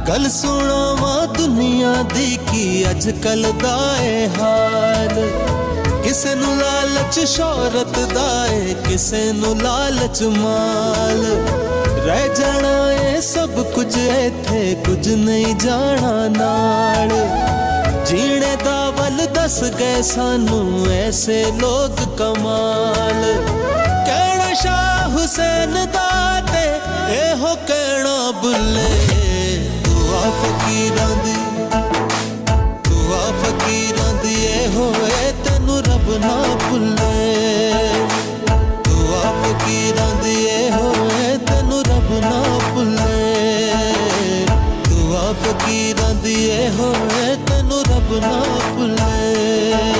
गल सुनावा दुनिया दी की अजकल दा ए हाल। किसे नू लालच शोहरत दा ए, किसे नू लालच माल। रह जाना ए सब कुछ इत्थे, कुछ नहीं जाना नाल। जीने दा वल दस गए सानू ऐसे लोग कमाल। कहना शाह हुसैन दा ते एहो कहना बुले। दुआ फकीरां दी, दुआ फकीरां दी एहो ए तैनू रब ना भुले। दुआ फकीरां दी एहो ए तैनू रब ना भुले। दुआ फकीरां दी एहो ए तैनू रब ना भुले।